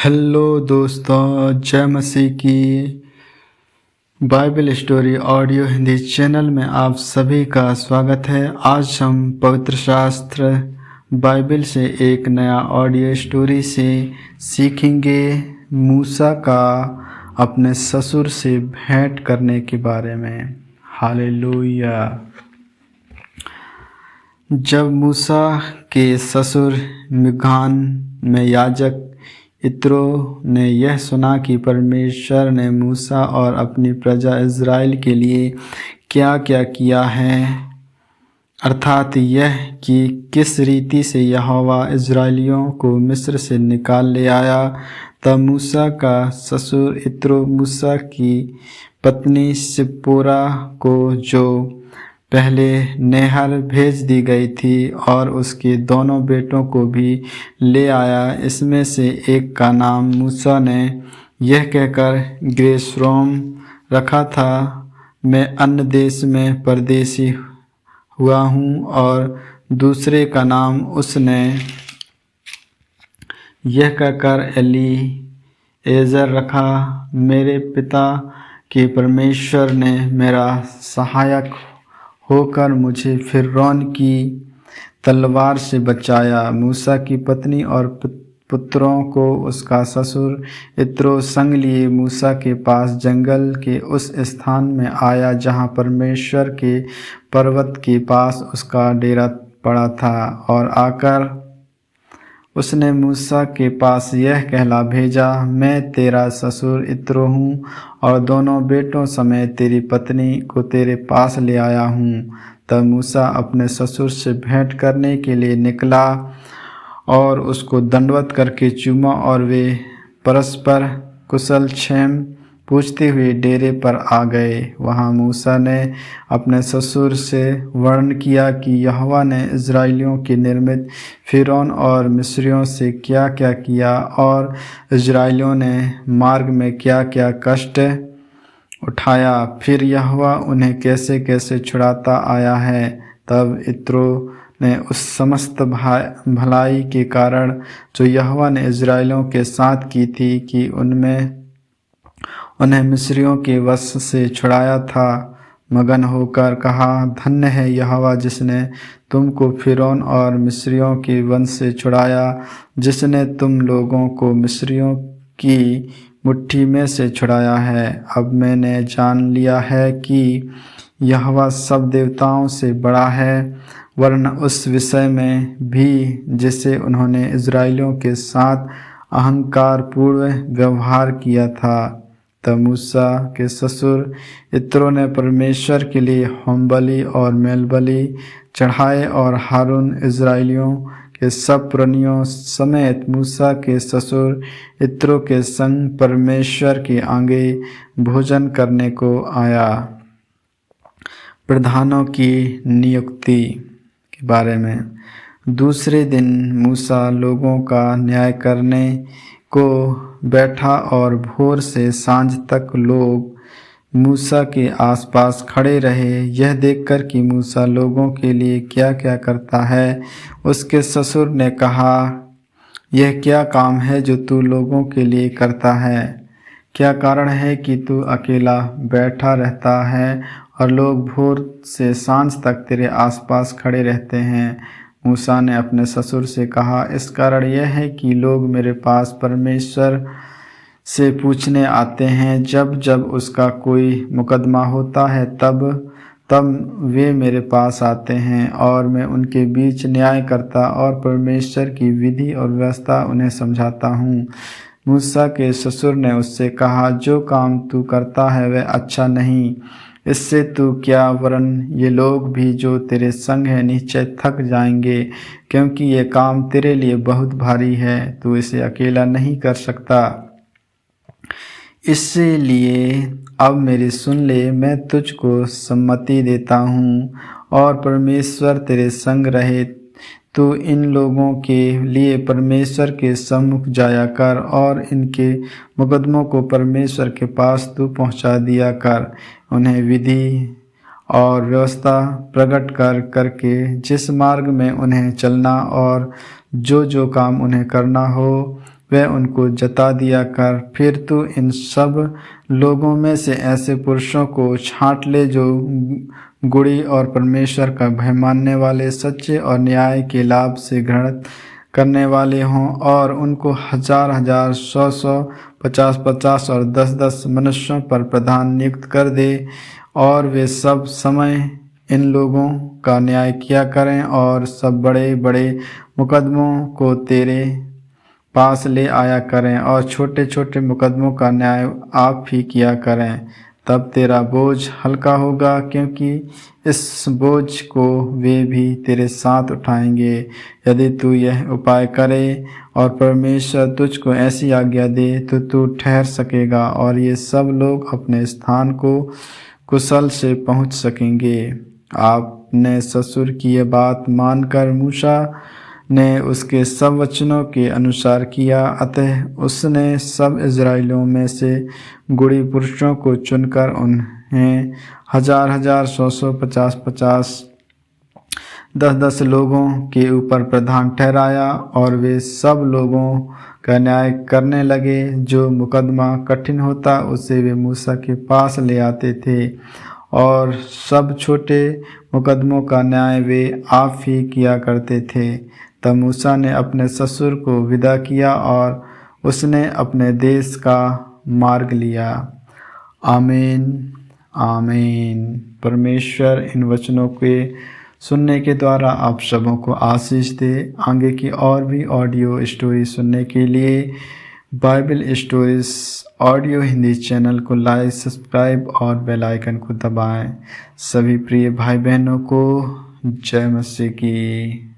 Hello दोस्तों, जय मसीह की। Bible story audio Hindi channel में आप सभी का स्वागत है। आज हम पवित्र शास्त्र बाइबल से एक नया ऑडियो स्टोरी से सीखेंगे मूसा का अपने ससुर से भेंट करने के बारे में। हालेलुया। जब मूसा के ससुर मिघान में याजक इत्रो ने यह सुना कि परमेश्वर ने मूसा और अपनी प्रजा इज़राइल के लिए क्या क्या किया है, अर्थात यह कि किस रीति से यहोवा इज़राइलियों को मिस्र से निकाल ले आया, तब मूसा का ससुर इत्रो मूसा की पत्नी सिप्पोरा को, जो पहले नेहर भेज दी गई थी, और उसके दोनों बेटों को भी ले आया। इसमें से एक का नाम मूसा ने यह कहकर गेर्शोम रखा था, मैं अन्य देश में परदेशी हुआ हूँ, और दूसरे का नाम उसने यह कहकर एलीएजर रखा, मेरे पिता के परमेश्वर ने मेरा सहायक होकर मुझे फिरौन की तलवार से बचाया। मूसा की पत्नी और पुत्रों को उसका ससुर इत्रो संग लिए मूसा के पास जंगल के उस स्थान में आया जहाँ परमेश्वर के पर्वत के पास उसका डेरा पड़ा था, और आकर उसने मूसा के पास यह कहला भेजा, मैं तेरा ससुर इत्रो हूँ, और दोनों बेटों समेत तेरी पत्नी को तेरे पास ले आया हूँ। तब मूसा अपने ससुर से भेंट करने के लिए निकला और उसको दंडवत करके चूमा, और वे परस्पर कुशल क्षेम पूछते हुए डेरे पर आ गए। वहाँ मूसा ने अपने ससुर से वर्णन किया कि यहोवा ने इज़राइलियों के निर्मित फिरौन और मिस्रियों से क्या क्या किया, और इज़राइलियों ने मार्ग में क्या क्या कष्ट उठाया, फिर यहोवा उन्हें कैसे कैसे छुड़ाता आया है। तब इत्रो ने उस समस्त भलाई के कारण जो यहोवा ने इज़राइलियों के साथ की थी कि उन्हें मिस्रियों के वश से छुड़ाया था, मगन होकर कहा, धन्य है यहोवा जिसने तुमको फिरौन और मिस्रियों के वंश से छुड़ाया, जिसने तुम लोगों को मिस्रियों की मुट्ठी में से छुड़ाया है। अब मैंने जान लिया है कि यहोवा सब देवताओं से बड़ा है, वरन उस विषय में भी जिसे उन्होंने इज़राइलियों के साथ अहंकार पूर्ण व्यवहार किया था। तब मूसा के ससुर इत्रो ने परमेश्वर के लिए होमबलि और मेलबलि चढ़ाए, और हारून इज़राइलियों के सब पुरनियों समेत मूसा के ससुर इत्रो के संग परमेश्वर के आगे भोजन करने को आया। प्रधानों की नियुक्ति के बारे में। दूसरे दिन मूसा लोगों का न्याय करने को बैठा, और भोर से सांझ तक लोग मूसा के आसपास खड़े रहे। यह देखकर कि मूसा लोगों के लिए क्या क्या करता है, उसके ससुर ने कहा, यह क्या काम है जो तू लोगों के लिए करता है? क्या कारण है कि तू अकेला बैठा रहता है और लोग भोर से सांझ तक तेरे आसपास खड़े रहते हैं? मूसा ने अपने ससुर से कहा, इस कारण यह है कि लोग मेरे पास परमेश्वर से पूछने आते हैं। जब जब उसका कोई मुकदमा होता है तब वे मेरे पास आते हैं, और मैं उनके बीच न्याय करता और परमेश्वर की विधि और व्यवस्था उन्हें समझाता हूँ। मूसा के ससुर ने उससे कहा, जो काम तू करता है वह अच्छा नहीं। इससे तू क्या, वरन ये लोग भी जो तेरे संग हैं निश्चय थक जाएंगे, क्योंकि ये काम तेरे लिए बहुत भारी है, तू इसे अकेला नहीं कर सकता। इसलिए अब मेरी सुन ले, मैं तुझको सम्मति देता हूँ, और परमेश्वर तेरे संग रहे। तू इन लोगों के लिए परमेश्वर के सम्मुख जाया कर, और इनके मुकदमों को परमेश्वर के पास तू पहुँचा दिया कर। उन्हें विधि और व्यवस्था प्रकट करके जिस मार्ग में उन्हें चलना और जो जो काम उन्हें करना हो, वह उनको जता दिया कर। फिर तू इन सब लोगों में से ऐसे पुरुषों को छांट ले जो गुड़ी और परमेश्वर का भय मानने वाले, सच्चे और न्याय के लाभ से घृणित करने वाले हों, और उनको 1000-1000, 100-100, 50-50 और 10-10 मनुष्यों पर प्रधान नियुक्त कर दे, और वे सब समय इन लोगों का न्याय किया करें और सब बड़े बड़े मुकदमों को तेरे पास ले आया करें, और छोटे छोटे मुकदमों का न्याय आप ही किया करें। तब तेरा बोझ हल्का होगा, क्योंकि इस बोझ को वे भी तेरे साथ उठाएंगे। यदि तू यह उपाय करे और परमेश्वर तुझको ऐसी आज्ञा दे तो तू ठहर सकेगा, और ये सब लोग अपने स्थान को कुशल से पहुंच सकेंगे। आपने ससुर की यह बात मानकर मूसा ने उसके सब वचनों के अनुसार किया। अतः उसने सब इज़राइलियों में से गुड़ी पुरुषों को चुनकर उन्हें 1000-1000, 100-100, 50-50, 10-10 लोगों के ऊपर प्रधान ठहराया, और वे सब लोगों का न्याय करने लगे। जो मुकदमा कठिन होता उसे वे मूसा के पास ले आते थे, और सब छोटे मुकदमों का न्याय वे आप ही किया करते थे। तब मूसा ने अपने ससुर को विदा किया और उसने अपने देश का मार्ग लिया। आमीन, आमीन। परमेश्वर इन वचनों के सुनने के द्वारा आप सबों को आशीष दे। आगे की और भी ऑडियो स्टोरी सुनने के लिए Bible stories audio Hindi channel को लाइक, सब्सक्राइब और बेल आइकन को दबाएं। सभी प्रिय भाई बहनों को जय मसीह की।